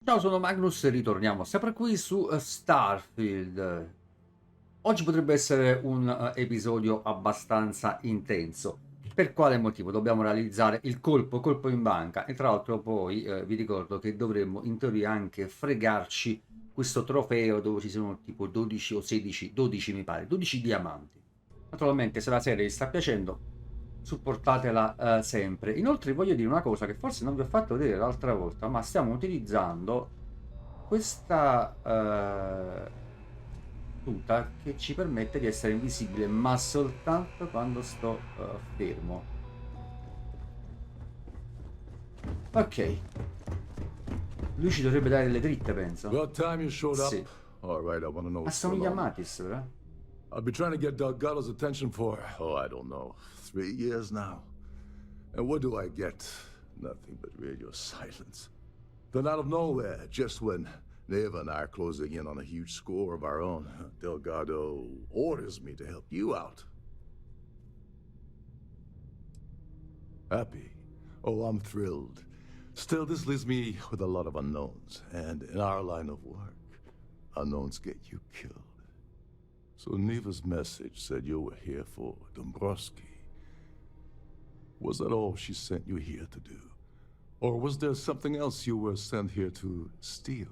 Ciao, sono Magnus e ritorniamo sempre qui su Starfield. Oggi potrebbe essere un episodio abbastanza intenso. Per quale motivo? Dobbiamo realizzare il colpo in banca e tra l'altro poi vi ricordo che dovremmo in teoria anche fregarci questo trofeo dove ci sono tipo 12 o 16, 12 mi pare, 12 diamanti. Naturalmente se la serie vi sta piacendo, supportatela sempre. Inoltre voglio dire una cosa che forse non vi ho fatto vedere l'altra volta, ma stiamo utilizzando questa tuta che ci permette di essere invisibile, ma soltanto quando sto fermo. Ok, lui ci dovrebbe dare le dritte, penso. About time you showed Sì. up. All right, I want to know what's going Assomiglia a on. Matis, vero? I've been trying to get Delgado's attention for, oh, I don't know, 3 years now. And what do I get? Nothing but radio silence. Then out of nowhere, just when Neva and I are closing in on a huge score of our own, Delgado orders me to help you out. Happy? Oh, I'm thrilled. Still, this leaves me with a lot of unknowns. And in our line of work, unknowns get you killed. So Neva's message said you were here for Dombrowski. Was that all she sent you here to do? Or was there something else you were sent here to steal?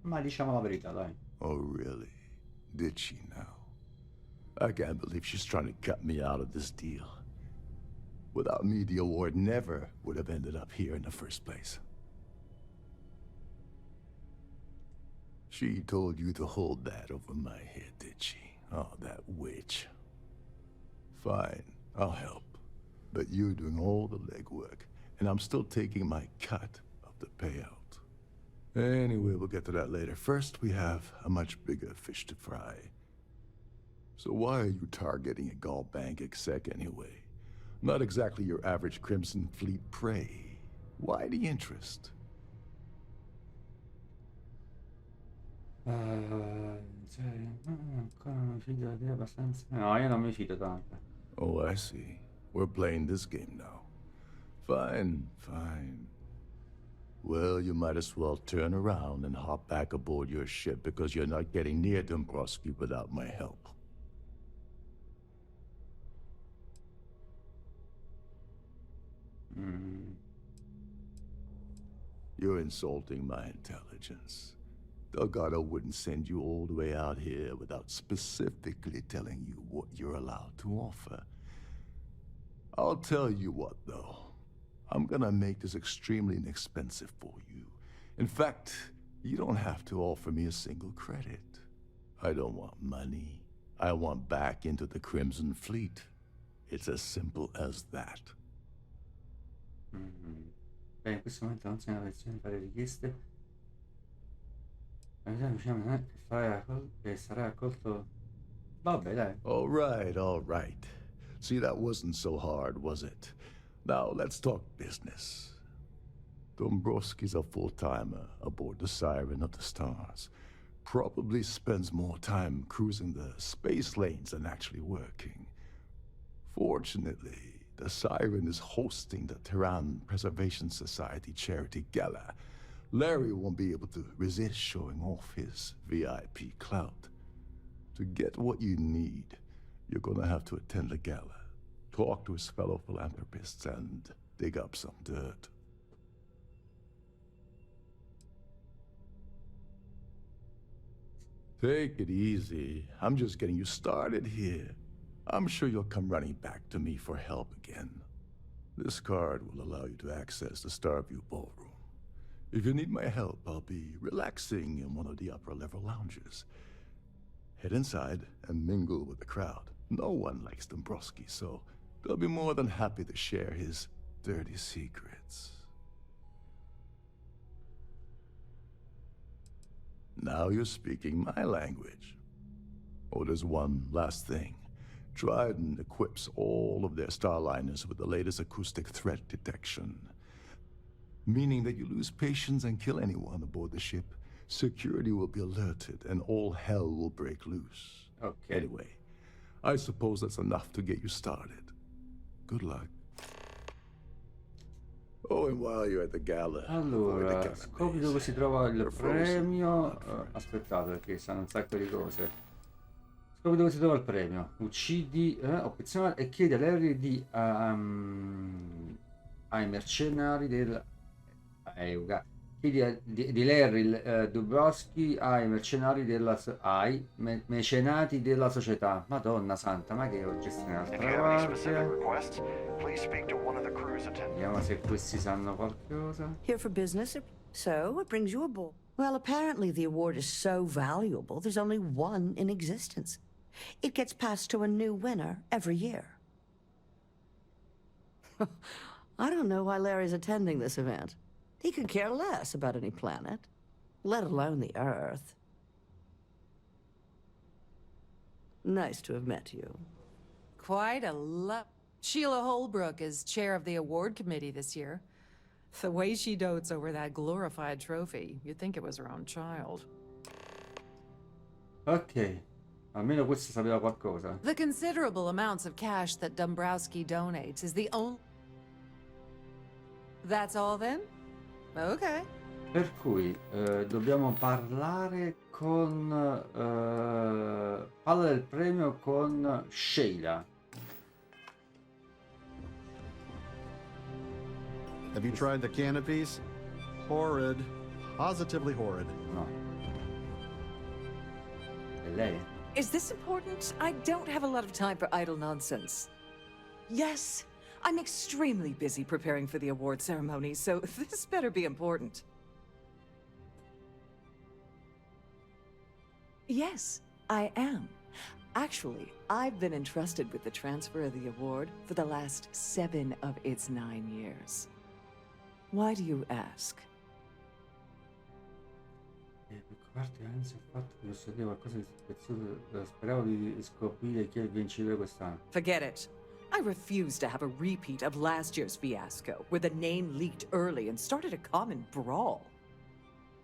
Ma diciamo la verità, dai. Oh, really? Did she now? I can't believe she's trying to cut me out of this deal. Without me, the award never would have ended up here in the first place. She told you to hold that over my head, did she? Oh, that witch. Fine, I'll help. But you're doing all the legwork, and I'm still taking my cut of the payout. Anyway, we'll get to that later. First, we have a much bigger fish to fry. So why are you targeting a Gall Bank exec anyway? Not exactly your average Crimson Fleet prey. Why the interest? Ancora non mi fido di te abbastanza. No, io non mi fido tanto. Oh, I see. We're playing this game now. Fine, fine. Well, you might as well turn around and hop back aboard your ship because you're not getting near Dombrowski without my help. You're insulting my intelligence. Delgado wouldn't send you all the way out here without specifically telling you what you're allowed to offer. I'll tell you what, though. I'm gonna make this extremely inexpensive for you. In fact, you don't have to offer me a single credit. I don't want money. I want back into the Crimson Fleet. It's as simple as that. Beh, in questo momento non c'è una versione di fare richieste. Che sarà accolto. Vabbè, dai. All right, all right. See, that wasn't so hard, was it? Now, let's talk business. Dombrowski's a full-timer aboard the Siren of the Stars. Probably spends more time cruising the space lanes than actually working. Fortunately, the Siren is hosting the Tehran Preservation Society charity gala. Larry won't be able to resist showing off his VIP clout. To get what you need, you're gonna have to attend the gala, talk to his fellow philanthropists, and dig up some dirt. Take it easy. I'm just getting you started here. I'm sure you'll come running back to me for help again. This card will allow you to access the Starfield ballroom. If you need my help, I'll be relaxing in one of the upper-level lounges. Head inside and mingle with the crowd. No one likes Dombrowski, so they'll be more than happy to share his dirty secrets. Now you're speaking my language. Oh, there's one last thing. Trident equips all of their starliners with the latest acoustic threat detection. Meaning that you lose patience and kill anyone aboard the ship, security will be alerted and all hell will break loose. Okay. Anyway, I suppose that's enough to get you started. Good luck. Oh, and while you're at the gala, avoid the Allora, counter scopri base. dove si trova il They're frozen, premio. not frozen. Aspettate, perché sanno un sacco di cose. Scopri dove si trova il premio. Uccidi, opzionale, e chiedi all'aereo di ai mercenari del chiedi di Larry Dubrovski ai mercenari della mecenati della società. Madonna santa, ma che oggi è un'altra If you have any specific guardia. requests, please speak to one of the crew's attendants. Vediamo se questi sanno qualcosa. Here for business? So, what brings you aboard? Well, apparently the award is so valuable, there's only one in existence. It gets passed to a new winner every year. I don't know why Larry's attending this event. He could care less about any planet, let alone the Earth. Nice to have met you. Quite a lot. Sheila Holbrook is chair of the award committee this year. The way she dotes over that glorified trophy, you'd think it was her own child. Ok, almeno questo sapeva qualcosa. The considerable amounts of cash that Dombrowski donates is the only... That's all then? Okay. Per cui dobbiamo parlare con parla del premio con Sheila. Have you tried the canopies? Horrid. Positively horrid. No. È lei? Is this important? I don't have a lot of time for idle nonsense. Yes, I'm extremely busy preparing for the award ceremony, so this better be important. Yes, I am. Actually, I've been entrusted with the transfer of the award for the last 7 of its 9 years. Why do you ask? Per parte anzi il fatto che possedeva qualcosa di prezioso, speravo di scoprire chi è il vincitore quest'anno. Forget it. I refuse to have a repeat of last year's fiasco, where the name leaked early and started a common brawl.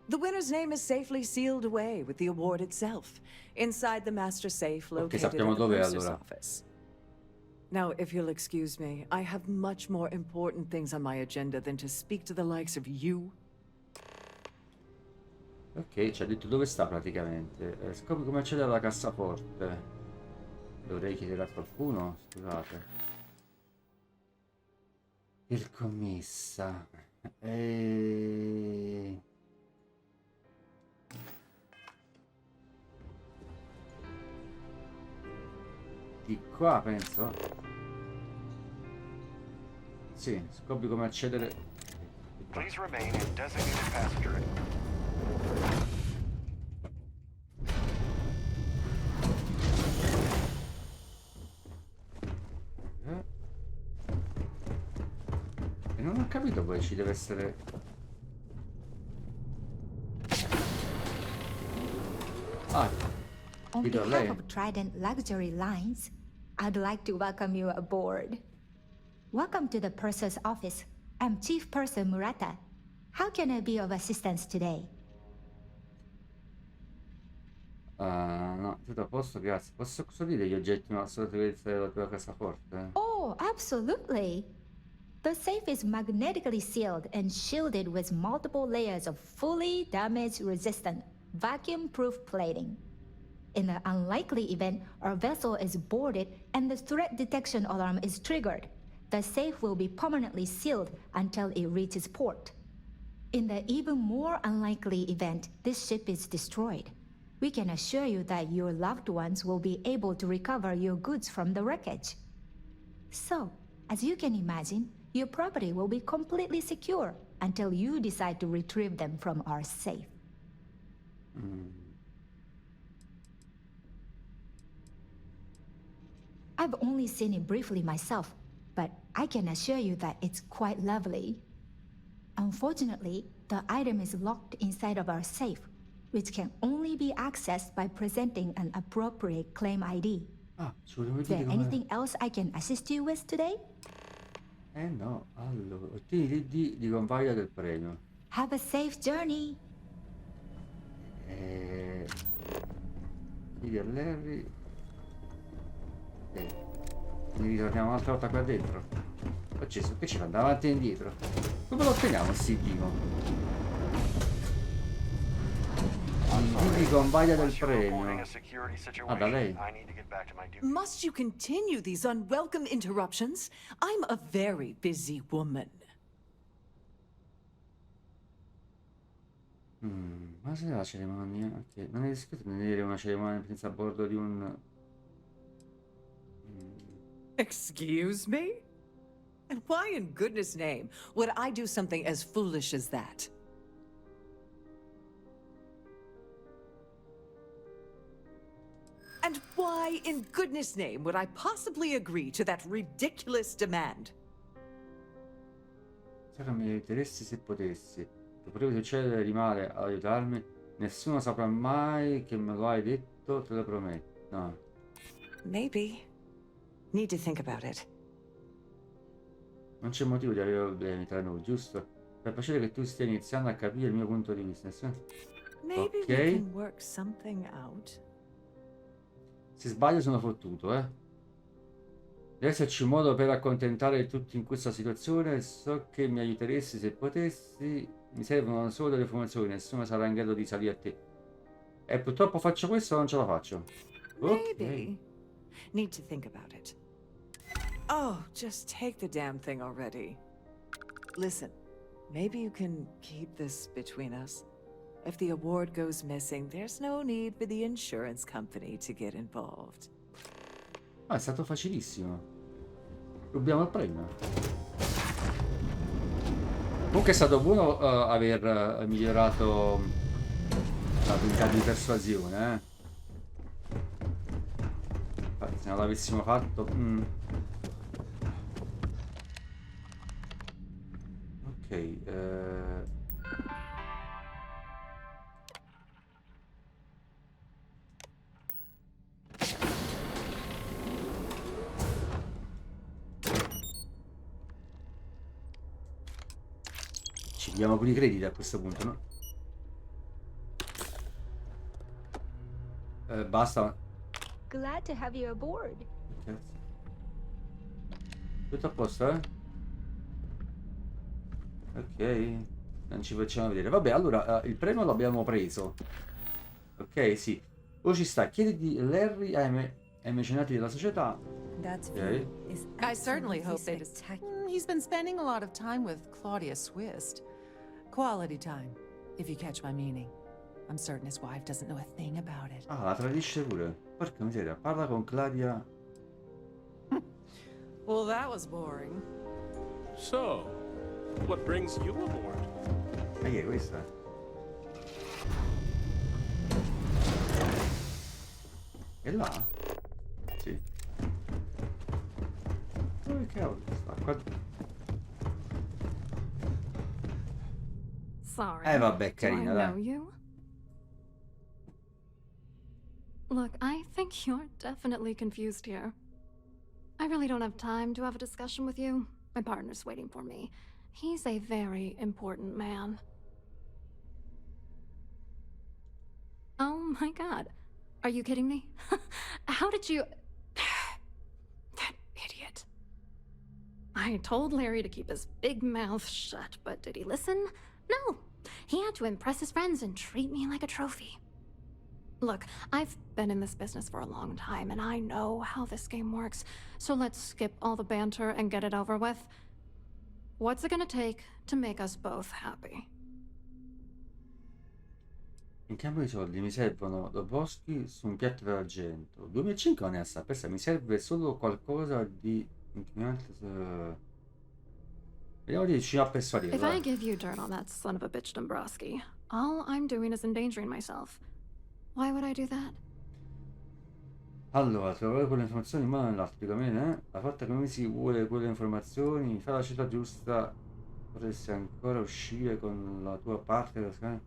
The winner's name is safely sealed away with the award itself, inside the master safe located sappiamo at the dov'è, purser's allora. office. Now, if you'll excuse me, I have much more important things on my agenda than to speak to the likes of you. Ok, ci ha detto dove sta praticamente. Scopri come accedere alla cassaforte. Dovrei chiedere a qualcuno? Scusate. Il commissa. Di qua penso. Sì, scopri come accedere. Please remain in designated passenger. E non ho capito poi ci deve essere. Ah, On Peter behalf Lane. of Trident Luxury Lines, I'd like to welcome you aboard. Welcome to the purser's office. I'm Chief Purser Murata. How can I be of assistance today? No, tutto a posto, grazie. Posso custodire gli oggetti nella segretezza della tua cassaforte? Oh, absolutely. The safe is magnetically sealed and shielded with multiple layers of fully damage-resistant, vacuum-proof plating. In the unlikely event our vessel is boarded and the threat detection alarm is triggered, the safe will be permanently sealed until it reaches port. In the even more unlikely event this ship is destroyed, we can assure you that your loved ones will be able to recover your goods from the wreckage. So, as you can imagine, your property will be completely secure until you decide to retrieve them from our safe. I've only seen it briefly myself, but I can assure you that it's quite lovely. Unfortunately, the item is locked inside of our safe, which can only be accessed by presenting an appropriate claim ID. Ah, ci volevo Is dire there come. anything else I can assist you with today? No, allora, ottieni di convalida del premio. Have a safe journey! Chiedi a Larry. Ok. Quindi ritorniamo un'altra volta qua dentro. Che ci fa? Da avanti e indietro. Come lo otteniamo il sigillo? Inviti convaglia del premio. Ah, da lei. I need to get back to my duty. Must you continue these unwelcome interruptions? I'm a very busy woman. Ma se la cerimonia? Ok, non è rischioso tenere una cerimonia senza a bordo di un... Excuse me? And why in goodness name would I do something as foolish as that? And why in goodness name would I possibly agree to that ridiculous demand? Sai che mi aiuteresti se potessi. Se potevi succedere di male ad aiutarmi, nessuno saprà mai che me lo hai detto, te lo prometto. No. Maybe. Need to think about it. Non c'è motivo di avere problemi tra noi, giusto? Per piacere che tu stia iniziando a capire il mio punto di vista. Maybe Ok. we can work something out. Se sbaglio sono fottuto, Deve esserci un modo per accontentare tutti in questa situazione. So che mi aiuteresti se potessi. Mi servono solo delle informazioni, nessuno sarà in grado di salire a te. E purtroppo faccio questo o non ce la faccio. Maybe. Need to think about it. Oh, just take the damn thing already. Listen, maybe you can keep this between us. If the award goes missing, there's no need for the insurance company to get involved. Ah, è stato facilissimo. Rubiamo il premio. Comunque è stato buono aver migliorato l'abilità di persuasione, Infatti, se non l'avessimo fatto... Ok, ci diamo pure i crediti a questo punto, no? Basta. Glad to have you aboard. Cazzo. Tutto a posto, Ok, non ci facciamo vedere. Vabbè, allora il premio l'abbiamo preso. Ok, sì. Ora ci sta. Chiedi Larry ai mecenati della società. That's Ok. I certainly hope they just... He's been spending a lot of time with Claudia Swist. Quality time, if you catch my meaning. I'm certain his wife doesn't know a thing about it. Ah, la tradisce pure. Porca miseria. Parla con Claudia. Well, that was boring. So, what brings you aboard? Ma che è questa? È là? Sì. Dove cavolo sta? Qua... Sorry. Vabbè, Do I carina, know dai. you? Look, I think you're definitely confused here. I really don't have time to have a discussion with you. My partner's waiting for me. He's a very important man. Oh my god. Are you kidding me? How did you... That idiot. I told Larry to keep his big mouth shut, but did he listen? No. He had to impress his friends and treat me like a trophy. Look, I've been in this business for a long time, and I know how this game works, so let's skip all the banter and get it over with. What's it gonna take to make us both happy? In cambio di soldi mi servono due boschi su un piatto d'argento. 2005 non è assai, pensa, mi serve solo qualcosa di incriminante. Vediamo di riuscire a persuadere. If I give you dirt on that son of a bitch Dombrowski, all I'm doing is endangering myself. Why would I do that? Allora, trovare quelle informazioni in mano nell'artico, bene? La fatta che mi si vuole quelle informazioni, fa la scelta giusta, potresti ancora uscire con la tua parte della scala.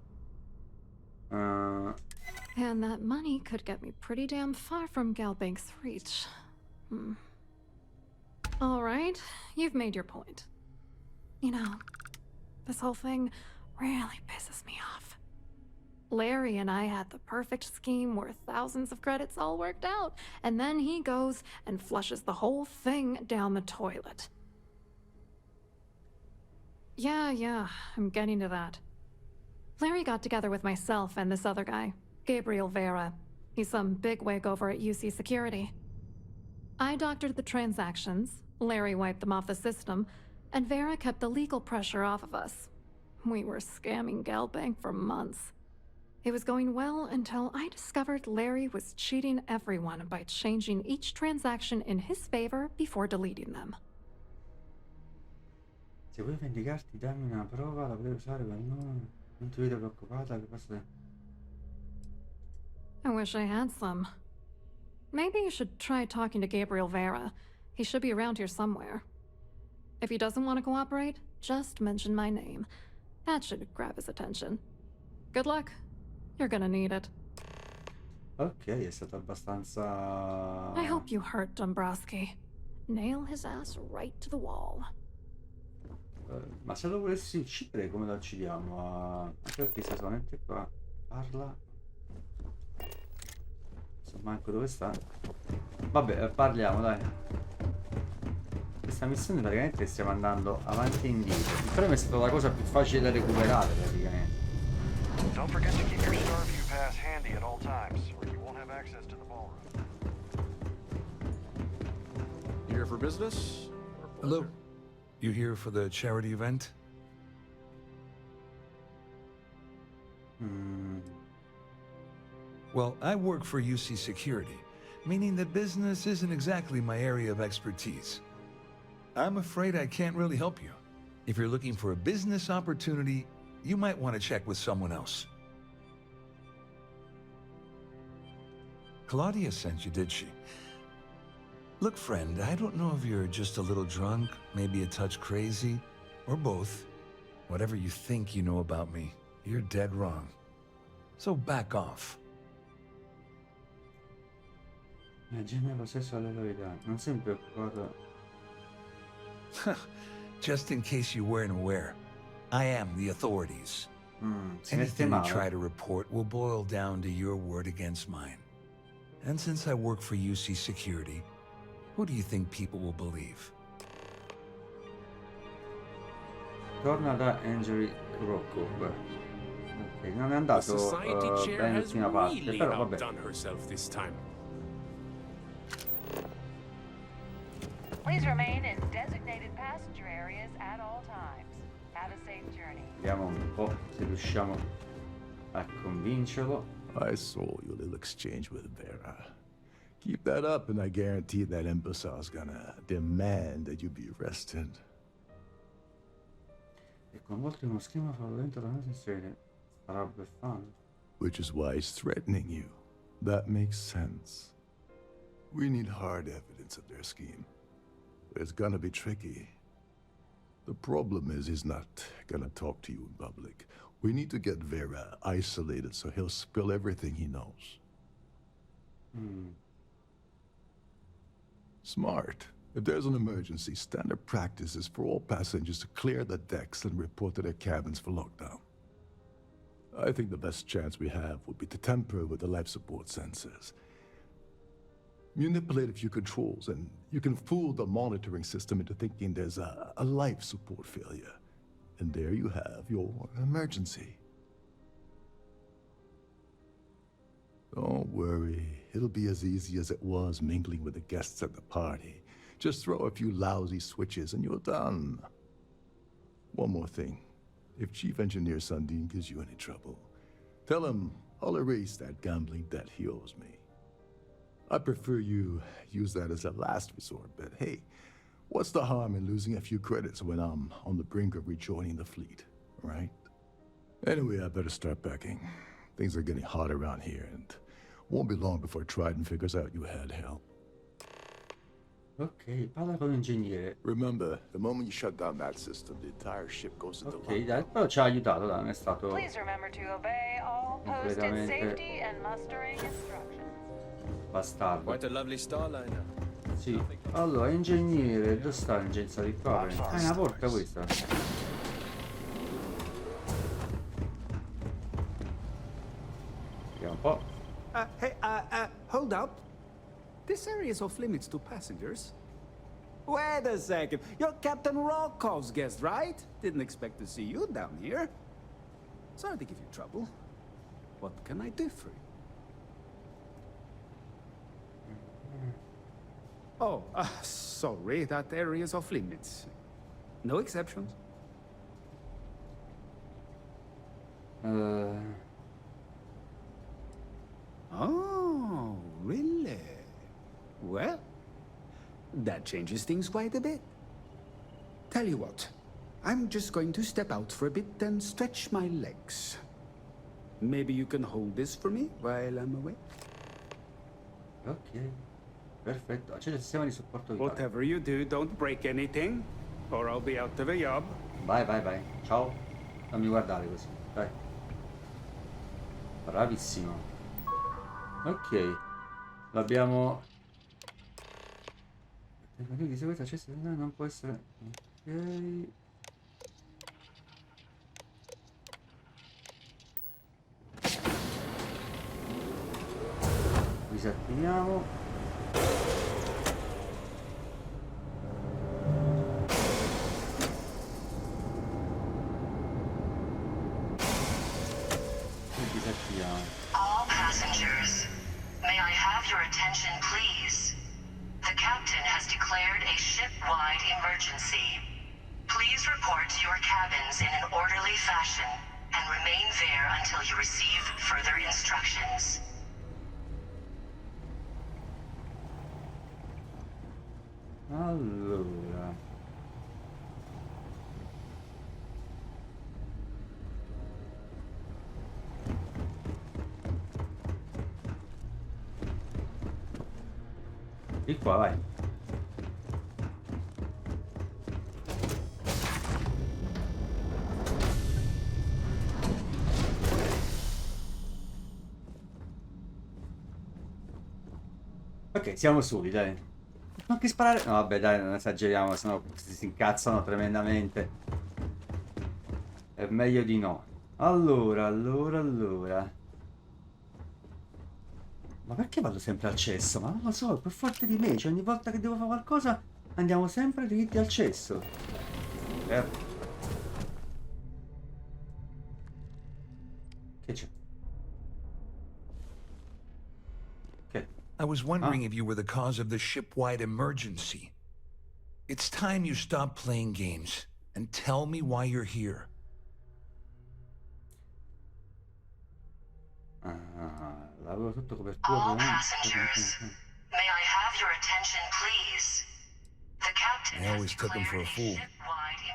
And that money could get me pretty damn far from Galbank's reach. All right, you've made your point. You know, this whole thing really pisses me off. Larry and I had the perfect scheme worth thousands of credits all worked out, and then he goes and flushes the whole thing down the toilet. Yeah, I'm getting to that. Larry got together with myself and this other guy, Gabriel Vera. He's some bigwig over at UC Security. I doctored the transactions, Larry wiped them off the system, and Vera kept the legal pressure off of us. We were scamming Galbank for months. It was going well until I discovered Larry was cheating everyone by changing each transaction in his favor before deleting them. Se vuoi vendicarti, dammi una prova, la potevi usare quando non ti vedo preoccupata che posso... I wish I had some. Maybe you should try talking to Gabriel Vera. He should be around here somewhere. If he doesn't want to cooperate, just mention my name. That should grab his attention. Good luck. You're gonna need it. Ok, è stato abbastanza... I hope you hurt Dombrowski. Nail his ass right to the wall. Ma se lo volessi uccidere, come lo uccidiamo? Anche perché sta solamente qua. Parla. Non so manco dove sta. Vabbè, parliamo, dai. Questa missione praticamente stiamo andando avanti e indietro. Il premio è stata la cosa più facile da recuperare, praticamente. Don't forget to keep your Starview pass handy at all times, or you won't have access to the ballroom. You here for business? Hello. You here for the charity event? Well, I work for UC Security, meaning that business isn't exactly my area of expertise. I'm afraid I can't really help you. If you're looking for a business opportunity, you might want to check with someone else. Claudia sent you, did she? Look, friend, I don't know if you're just a little drunk, maybe a touch crazy, or both. Whatever you think you know about me, you're dead wrong. So back off. Immagina lo stesso alle verità. Non sei preoccupato. Just in case you weren't aware, I am the authorities. Si mette Anything you male. try to report will boil down to your word against mine. And since I work for UC Security, who do you think people will believe? Torna da Angeli Rocco. Ok, non è The andato society chair bene has l'ultima parte, really però vabbè. outdone herself this time. Please remain in designated passenger areas at all times. Have a safe journey. Vediamo un po' se riusciamo a convincerlo. I saw your little exchange with Vera. Keep that up and I guarantee that imbecile's gonna demand that you be arrested. E coinvolto in uno schema fraudolento da in sede. Starà bluffando. Which is why he's threatening you. That makes sense. We need hard evidence of their scheme. It's gonna be tricky. The problem is he's not gonna talk to you in public. We need to get Vera isolated so he'll spill everything he knows. Smart. If there's an emergency, standard practice is for all passengers to clear the decks and report to their cabins for lockdown. I think the best chance we have would be to tamper with the life support sensors. Manipulate a few controls, and you can fool the monitoring system into thinking there's a life support failure. And there you have your emergency. Don't worry, it'll be as easy as it was mingling with the guests at the party. Just throw a few lousy switches and you're done. One more thing. If Chief Engineer Sundin gives you any trouble, tell him I'll erase that gambling debt he owes me. I prefer you use that as a last resort, but hey, what's the harm in losing a few credits when I'm on the brink of rejoining the fleet, right? Anyway, I better start packing. Things are getting hot around here, and won't be long before Trident figures out you had help. Ok, parla con l'ingegnere. Remember, the moment you shut down that system, the entire ship goes into Ok, dai, però ci ha aiutato, dai, non è stato Please remember to obey all posted completamente safety and mustering instructions. bastardo. Quite a lovely starliner. Sì, allora, ingegnere, dove sta l'ingegnere di qua? Ah, è una porta questa. Vediamo un po'. Hey, hold up. This area is off limits to passengers. Wait a second. You're Captain Rocko's guest, right? Didn't expect to see you down here. Sorry to give you trouble. What can I do for you? Oh, sorry, that area is off limits. No exceptions. Oh, really? Well, that changes things quite a bit. Tell you what, I'm just going to step out for a bit and stretch my legs. Maybe you can hold this for me while I'm away? Ok, perfetto. Accede al sistema di supporto vitale. Whatever you do, don't break anything, or I'll be out of a job. Vai, vai, vai. Ciao. Non mi guardare così. Dai. Bravissimo. Ok. L'abbiamo... Di seguito accesso non può essere... Ok. Disattiviamo. All passengers, may I have your attention, please? The captain has declared a ship-wide emergency. Please report to your cabins in an orderly fashion and remain there until you receive further instructions. Allora. Di qua, vai. Ok, siamo soli, dai. Non che sparare. No, vabbè, dai, non esageriamo, sennò si incazzano tremendamente. È meglio di no. Allora. Ma perché vado sempre al cesso? Ma non lo so, è più forte di me. Cioè, ogni volta che devo fare qualcosa andiamo sempre dritti al cesso. Che c'è? Che? I was wondering if you were the cause of the ship-wide emergency. It's time you stop playing games and tell me why you're here. Lavoro sotto copertura. All passengers, may I have your attention, please? The captain I always took him for a fool.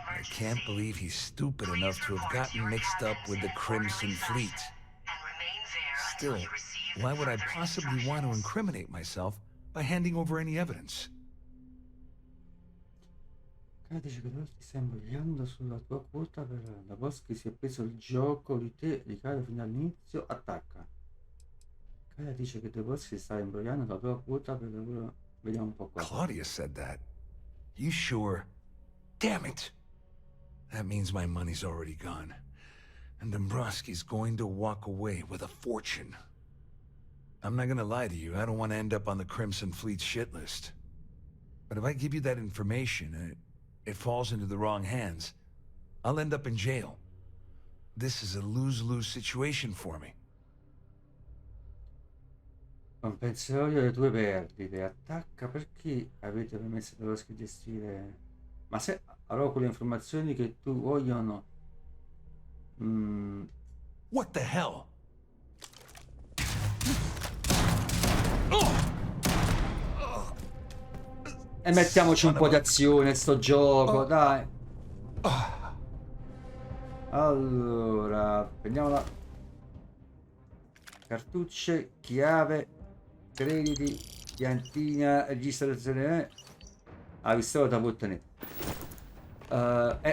I can't believe he's stupid enough to have gotten mixed up with the Crimson Fleet. Still, why would I possibly want to incriminate myself by handing over any evidence? Dice che ti stai imbrogliando sulla tua quota per la Boschi si è preso il gioco di te, ricade fino all'inizio, attacca. Cara dice che De Boschi sta imbrogliando sulla tua quota per lavoro. Vediamo un po' qua. Claudia said that. You sure? Damn it! That means my money's already gone. And Dombrowski's going to walk away with a fortune. I'm not gonna lie to you, I don't want to end up on the Crimson Fleet shit list. But if I give you that information, it falls into the wrong hands, I'll end up in jail. This is a lose-lose situation for me. Compenserò le tue perdite. Attacca perché avete permesso dello di gestire. Ma se avrò quelle informazioni che tu vogliono. What the hell? E mettiamoci un po' di azione sto gioco, dai. Allora, prendiamo la cartucce, chiave, crediti, piantina, registrazione. Pistola da buttare.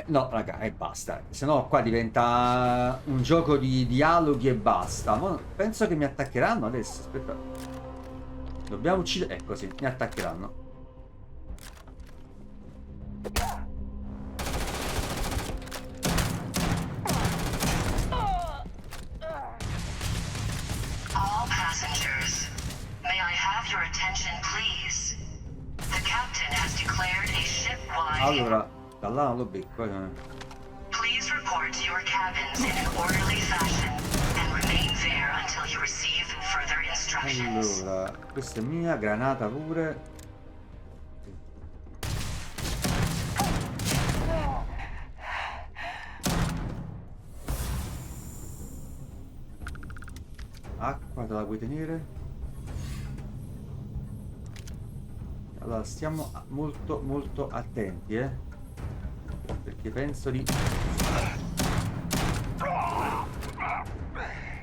No, raga, e basta. Se no qua diventa un gioco di dialoghi e basta. Ma penso che mi attaccheranno adesso. Aspetta. Dobbiamo uccidere. Ecco sì, mi attaccheranno. All passengers, may I have your attention, please? The captain has declared a allora da là non lo becco. Please report to your cabins in an orderly fashion and remain there until you receive further instructions. Allora, questa è mia, granata pure. Acqua te la puoi tenere? Allora stiamo molto attenti, perché penso di...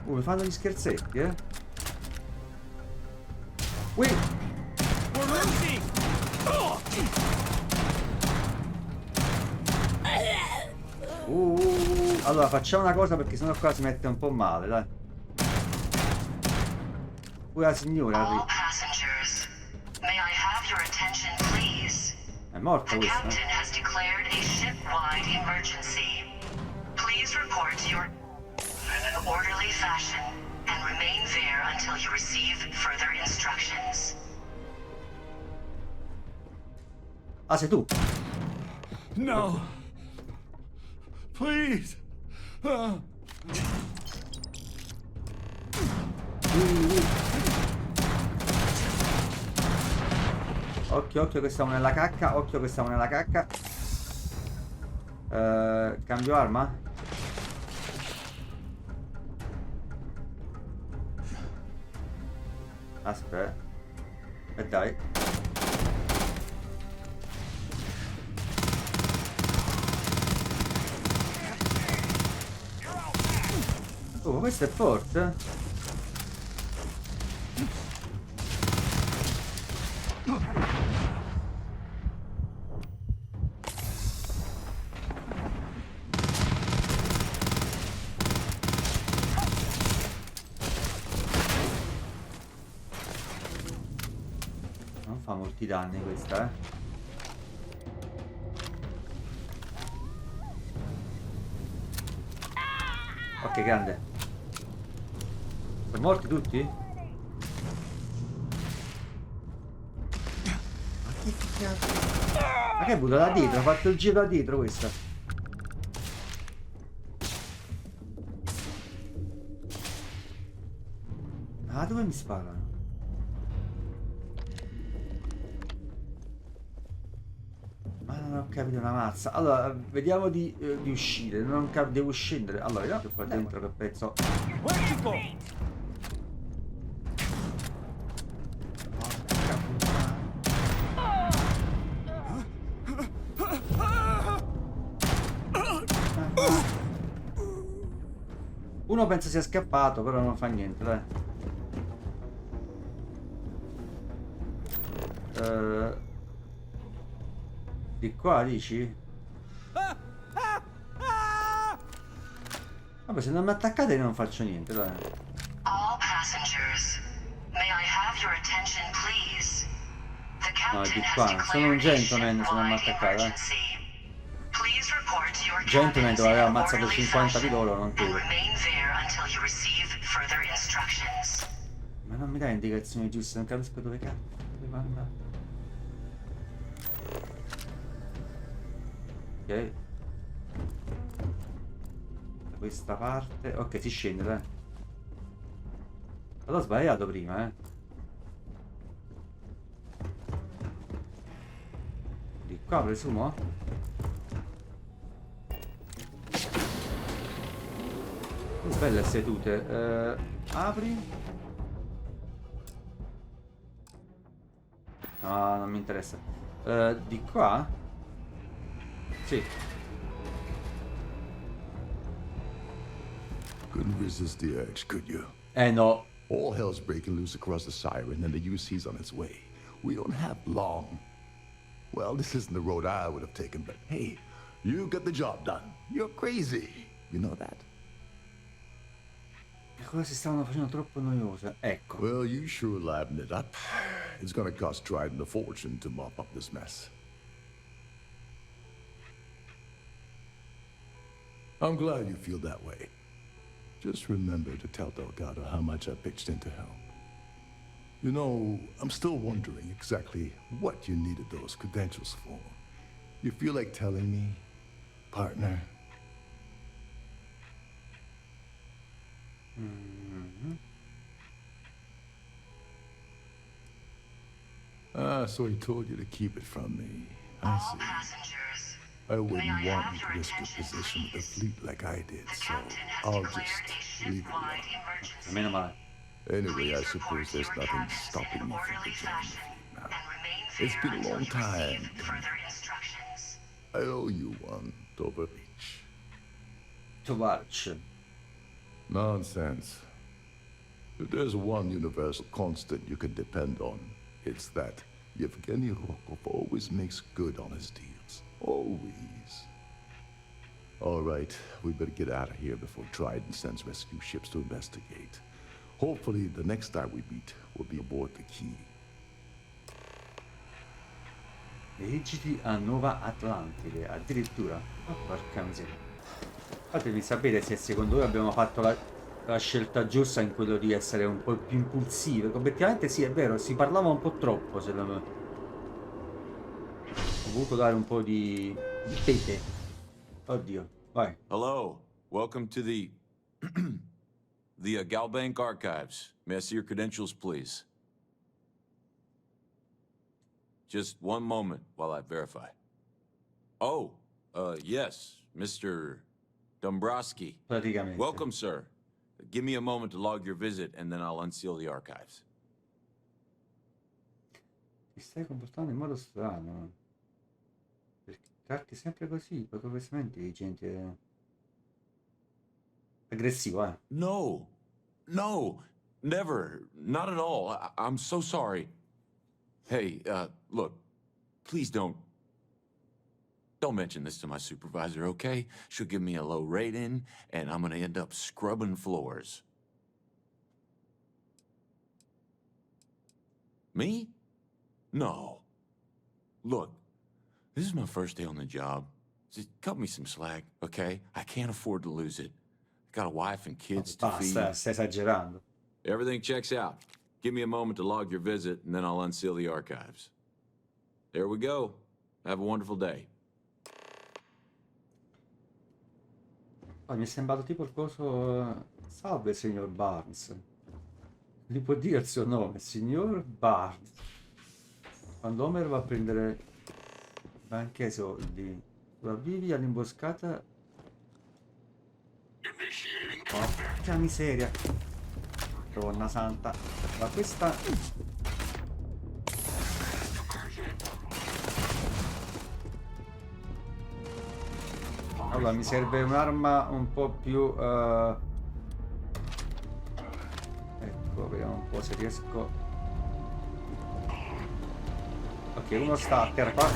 mi fanno gli scherzetti, Ui! Allora facciamo una cosa, perché sennò qua si mette un po' male, dai. La signora All passengers, may I have your attention, please? è morta The questa. captain has declared a ship-wide emergency. Please report to your in an orderly fashion and remain there until you receive further instructions. Ah, sei tu? No. Please. Occhio che stiamo nella cacca. Occhio che stiamo nella cacca. Cambio arma. Aspetta. E dai. Oh, questo è forte. Non fa molti danni questa, Ok, grande. Sono morti tutti? Ma che cazzo? Ma che è venuto da dietro? Ha fatto il giro da dietro questa. Ah, dove mi sparano? Ma non ho capito una mazza. Allora, vediamo di uscire. Non devo scendere. Allora, vediamo che qua dentro che pezzo. Porca puttana. Uno pensa sia scappato, però non fa niente, dai. Di qua dici? Vabbè, se non mi attaccate io non faccio niente, dai. All passengers, may I have your attention, please? The No, captain di has qua, sono un declared a gentleman se non mi ship-wide attaccate, emergency. Please report to your Gentleman cabins dove in aveva an ammazzato orderly 50 di fashion loro, non te. and remain there until you receive further instructions. Ma non mi dai indicazioni giuste, non capisco dove cazzo devo andare. Ok. Da questa parte. Ok, si scende, dai. L'ho sbagliato prima, Di qua presumo? Belle sedute. Apri. No, non mi interessa. Di qua? Sì. Couldn't resist the urge, could you? No. All hell's breaking loose across the Siren, and the UC's on its way. We don't have long. Well, this isn't the road I would have taken, but hey, you got the job done. You're crazy. You know that? Le cose si stavano facendo troppo noiose. Ecco. Well, you sure livened it up. It's gonna cost Trident a fortune to mop up this mess. I'm glad you feel that way. Just remember to tell Delgado how much I pitched in to help. You know, I'm still wondering exactly what you needed those credentials for. You feel like telling me, partner? Ah, so he told you to keep it from me. I All see. passengers, I wouldn't may I want have you your to risk your attention, position with the please? fleet like I did, The so captain has I'll declared just a leave it alone. ship-wide emergency. Meno male. Anyway, I Please report suppose to there's your nothing cabins in stopping an me from orderly rejoining the fashion fleet now. and remain It's there been a until long you time. receive further instructions. I owe you one, Doberich. Tovarch. Nonsense. If there's one universal constant you can depend on, it's that Yevgeny Rokov always makes good on his deals. Always. All right, we better get out of here before Trident sends rescue ships to investigate. Hopefully, the next time we meet, we'll be aboard the Key. Dirigiti a Nuova Atlantide, addirittura. Oh, porca miseria. Fatemi sapere se secondo voi abbiamo fatto la scelta giusta in quello di essere un po' più impulsivi. Obiettivamente sì, è vero, si parlava un po' troppo, secondo me. Ho voluto dare un po' di pepe. Oddio, vai. Hello, welcome to the the Galbank Archives. May I see your credentials, please? Just one moment while I verify. Oh, yes, Mr. Dombrowski. Praticamente. Welcome, sir. Give me a moment to log your visit, and then I'll unseal the archives. Ti stai comportando in modo strano. Perché tratti sempre così, progressivamente di gente aggressivo, eh? No, never, not at all. I'm so sorry. Hey, look, please don't mention this to my supervisor, okay? She'll give me a low rating, and I'm gonna end up scrubbing floors. Me? No. Look, this is my first day on the job. Just cut me some slack, okay? I can't afford to lose it. I got a wife and kids to feed. Basta, stai esagerando. Everything checks out. Give me a moment to log your visit, and then I'll unseal the archives. There we go. Have a wonderful day. Oh, mi è sembrato tipo il coso. Salve, signor Barnes. Gli può dire il suo nome, signor Barnes. Quando Homer va a prendere anche i soldi, sopravvivi all'imboscata. Porca miseria. Donna santa. Ma questa. Allora mi serve un'arma un po' più ecco, vediamo un po' se riesco. Ok, uno sta a terra qua.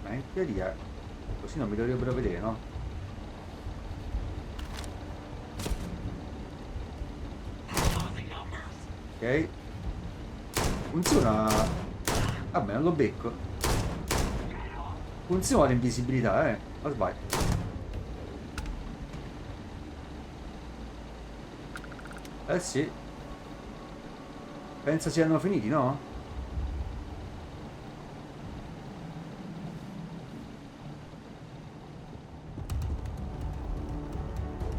Ma in teoria così non mi dovrebbero vedere, no? Ok. Funziona. Vabbè, non lo becco. Funziona l'invisibilità, ma sbaglio. Eh sì. Penso siano finiti, no?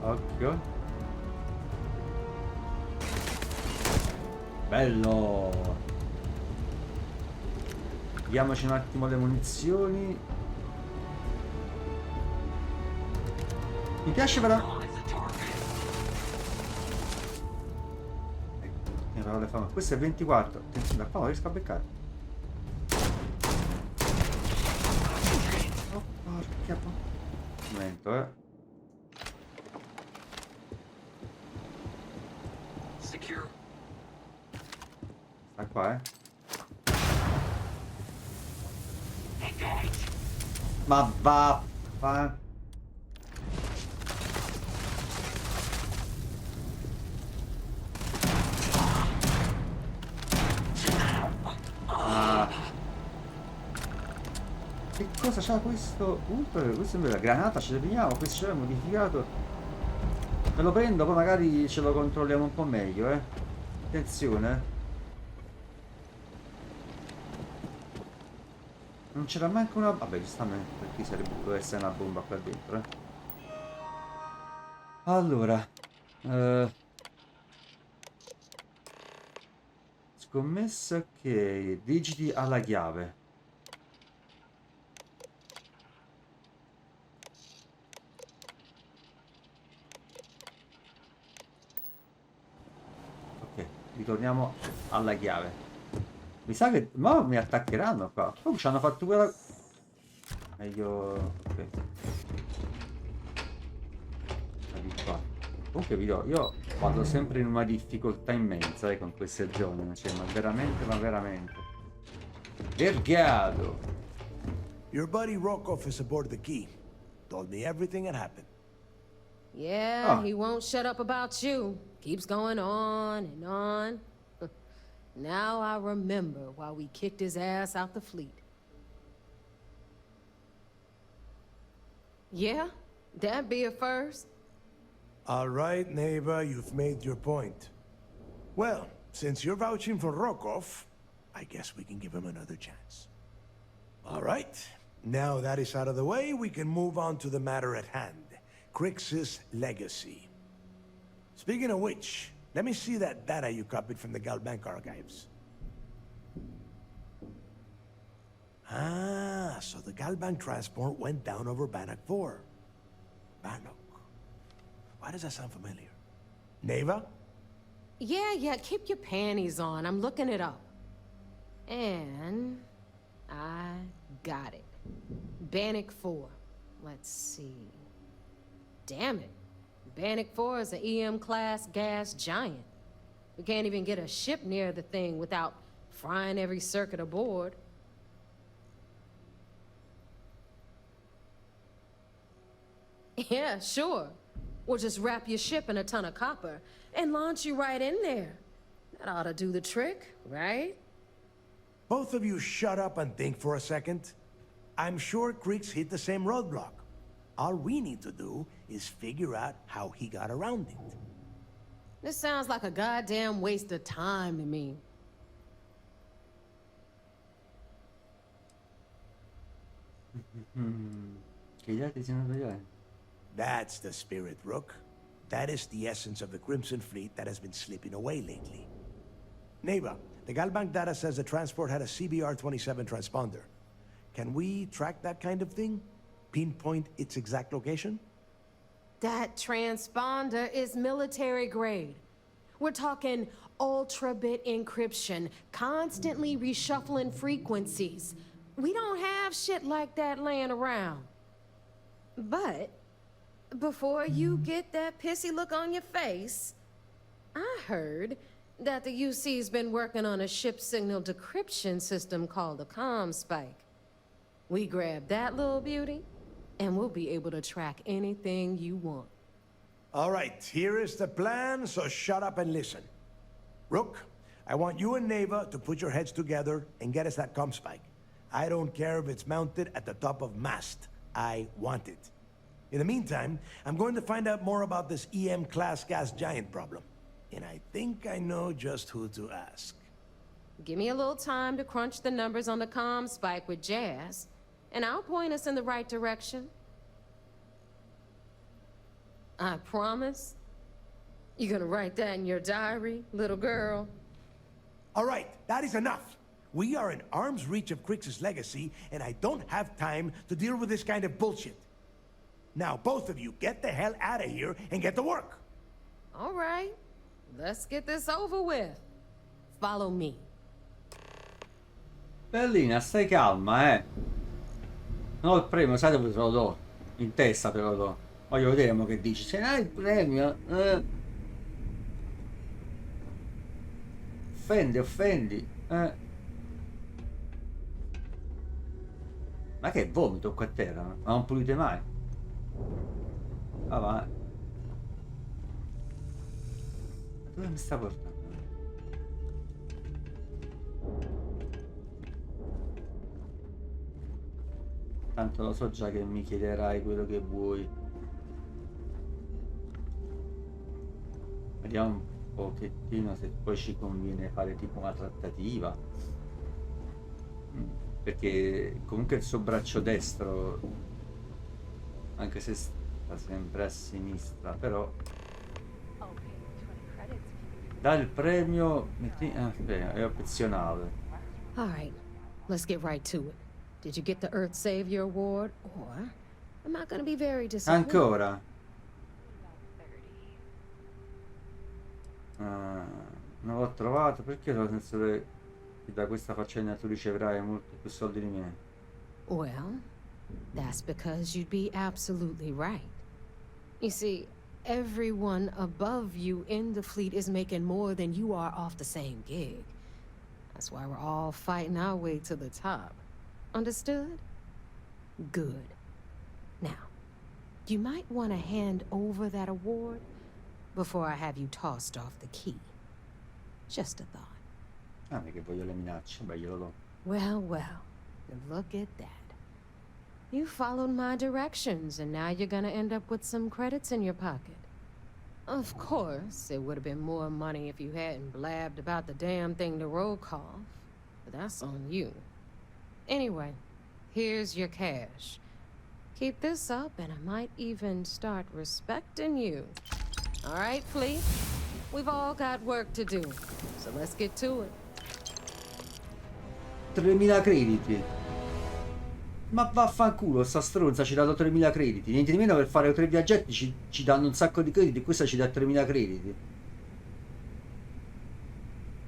Occhio. Bello. Vediamoci un attimo le munizioni. Mi piace però. Parole fama. Questo è 24. Attenzione, da qua non riesco a beccare. Oh, porca po'. Un momento, Secure. Sta qua, Ma va. Che cosa c'ha questo? Questo è la granata, ce la prendiamo, questo è modificato. Me lo prendo, poi magari ce lo controlliamo un po' meglio, Attenzione. Non c'era manco una... Vabbè, giustamente, perché sarebbe dovuto essere una bomba qua dentro, eh. Allora, scommessa che digiti alla chiave. Ok, ritorniamo alla chiave. Mi sa che... Ma mi attaccheranno qua. Oh, ci hanno fatto quella... Meglio... Ok. Di qua. Comunque io vado sempre in una difficoltà immensa con queste zone, cioè, ma veramente. Vergado! Your buddy Rokov is aboard the key. Told me everything that happened. Yeah, he won't shut up about you. Keeps going on and on. Now I remember why we kicked his ass out the fleet. Yeah, that'd be a first. All right, Neva, you've made your point. Well, since you're vouching for Rokov, I guess we can give him another chance. All right, now that is out of the way, we can move on to the matter at hand. Crix's legacy. Speaking of which, let me see that data you copied from the Galbank archives. Ah, so the Galbank transport went down over Bannock 4. Bannock. Why does that sound familiar? Neva? Yeah, keep your panties on. I'm looking it up. And I got it. Bannock 4. Let's see. Damn it. Bannock 4 is an EM-class gas giant. We can't even get a ship near the thing without frying every circuit aboard. Yeah, sure. We'll just wrap your ship in a ton of copper and launch you right in there. That ought to do the trick, right? Both of you shut up and think for a second. I'm sure Crix hit the same roadblock. All we need to do is figure out how he got around it. This sounds like a goddamn waste of time to me. That's the spirit, Rook. That is the essence of the Crimson Fleet that has been slipping away lately. Neva, the Galbank data says the transport had a CBR-27 transponder. Can we track that kind of thing? Pinpoint its exact location? That transponder is military grade. We're talking ultra-bit encryption, constantly reshuffling frequencies. We don't have shit like that laying around. But before you get that pissy look on your face, I heard that the UC's been working on a ship signal decryption system called the CommSpike. We grab that little beauty, and we'll be able to track anything you want. All right, here is the plan, so shut up and listen. Rook, I want you and Neva to put your heads together and get us that CommSpike. I don't care if it's mounted at the top of mast. I want it. In the meantime, I'm going to find out more about this EM-class gas giant problem. And I think I know just who to ask. Give me a little time to crunch the numbers on the CommSpike with Jazz, and I'll point us in the right direction. I promise. You gonna write that in your diary, little girl? All right, that is enough. We are in arm's reach of Crix's legacy, and I don't have time to deal with this kind of bullshit. Now, both of you, get the hell out of here and get to work. All right, let's get this over with. Follow me. Bellina, stai calma, eh. No, il premio, sai dove te lo do? In testa te lo do. Voglio vedere mo che dici. Se hai il premio, offendi, Ma che vomito qua a terra? Ma non pulite mai? Va vai. Dove mi sta portando? Tanto lo so già che mi chiederai quello che vuoi. Vediamo un pochettino se poi ci conviene fare tipo una trattativa. Perché comunque il suo braccio destro, anche se sta sempre a sinistra, però dà il premio, è opzionale. All right, let's get right to it. Did you get the Earth Savior Award? Or am I gonna be very disappointed? Ancora? Non l'ho trovato, perché ho senso che da questa faccenda tu riceverai molti più soldi di me. Well, that's because you'd be absolutely right. You see, everyone above you in the fleet is making more than you are off the same gig. That's why we're all fighting our way to the top. Understood? Good. Now, you might want to hand over that award before I have you tossed off the key. Just a thought. Ah, non è che voglio le minacce, beh, glielo do. Well, look at that. You followed my directions, and now you're gonna end up with some credits in your pocket. Of course, it would have been more money if you hadn't blabbed about the damn thing to roll call, but that's on you. Anyway, here's your cash. Keep this up, and I might even start respecting you. All right, Fleet? We've all got work to do, so let's get to it. 3000 crediti. Ma vaffanculo, sta stronza ci ha dato 3000 crediti. Niente di meno, per fare 3 viaggetti ci danno un sacco di crediti. Questa ci dà 3000 crediti.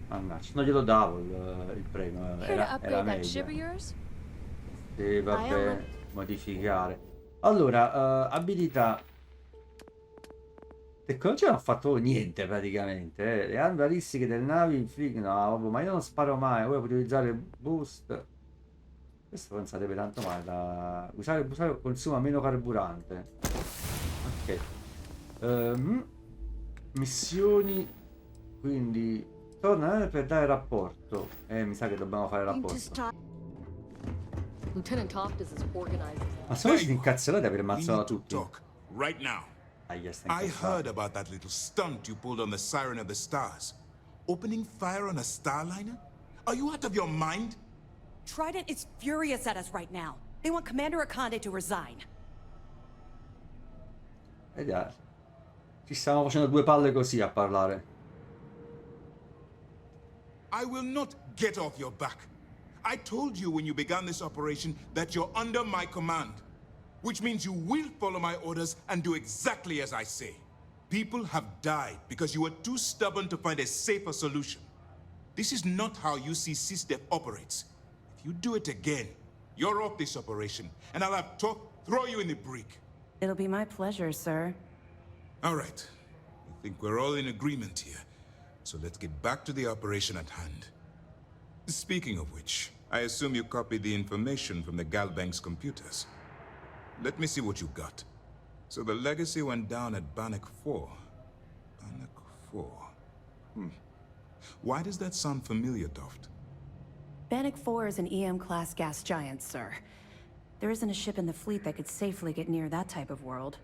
Mannaggia, non glielo davo il premio. Era meglio. Sì, vabbè, modificare. Allora, abilità. Ecco, non ci hanno fatto niente praticamente. Le armi balistiche delle navi infliggono. No, vabbè, ma io non sparo mai. Voi potete usare boost. Questo non sarebbe tanto male da usare. Consuma meno carburante. Ok. Missioni. Quindi torna per dare rapporto. Mi sa che dobbiamo fare rapporto. Lieutenant Toft is as organized as Ma se voi siete incazzolati per ammazzare tutti. Right now. I heard about that little stunt you pulled on the Siren of the Stars. Opening fire on a Starliner? Are you out of your mind? Trident is furious at us right now. They want Commander Akande to resign. Vediamo. Ci stiamo facendo due palle così a parlare. I will not get off your back. I told you when you began this operation that you're under my command. Which means you will follow my orders and do exactly as I say. People have died because you were too stubborn to find a safer solution. This is not how UC operates. If you do it again, you're off this operation, and I'll have Toth throw you in the brig. It'll be my pleasure, sir. All right. I think we're all in agreement here. So let's get back to the operation at hand. Speaking of which, I assume you copied the information from the Galbank's computers. Let me see what you got. So the legacy went down at Bannock 4. Bannock 4. Why does that sound familiar, Toft? Bannock 4 is an EM-class gas giant, sir. There isn't a ship in the fleet that could safely get near that type of world.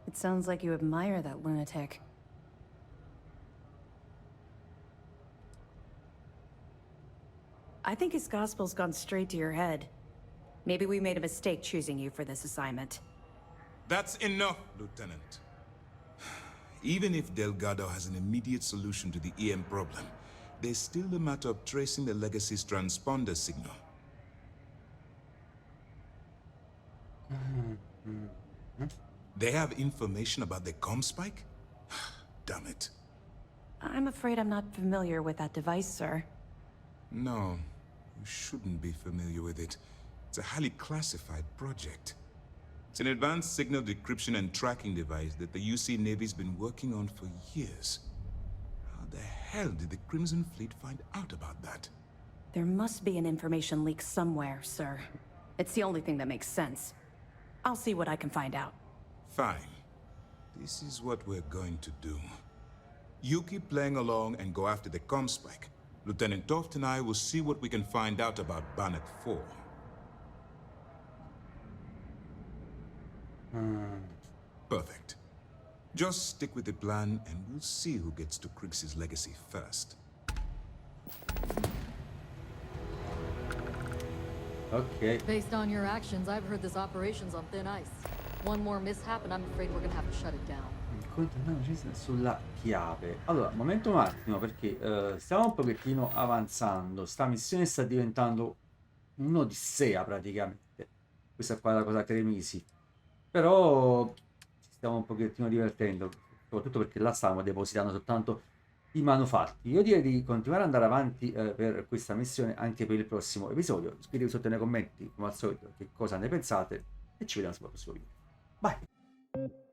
It sounds like you admire that lunatic. I think his gospel's gone straight to your head. Maybe we made a mistake choosing you for this assignment. That's enough, Lieutenant. Even if Delgado has an immediate solution to the EM problem, there's still the matter of tracing the Legacy's transponder signal. They have information about the comm spike? Damn it. I'm afraid I'm not familiar with that device, sir. No, you shouldn't be familiar with it. It's a highly classified project. It's an advanced signal decryption and tracking device that the UC Navy's been working on for years. How the hell did the Crimson Fleet find out about that? There must be an information leak somewhere, sir. It's the only thing that makes sense. I'll see what I can find out. Fine. This is what we're going to do. You keep playing along and go after the comm spike. Lieutenant Toft and I will see what we can find out about Bannock 4. Perfect. Just stick with the plan and we'll see who gets to Krig's legacy first. Ok. Based on your actions, I've heard this operation's on thin ice. One more mishap and I'm afraid we're gonna have to shut it down. Continuiamo sulla chiave. Allora, momento un attimo, perché stiamo un pochettino avanzando. Sta missione sta diventando un'odissea praticamente. Questa qua è la cosa che remisi. Però ci stiamo un pochettino divertendo, soprattutto perché là stavamo depositando soltanto i manufatti. Io direi di continuare ad andare avanti per questa missione anche per il prossimo episodio. Scrivete sotto nei commenti, come al solito, che cosa ne pensate e ci vediamo sul prossimo video. Bye!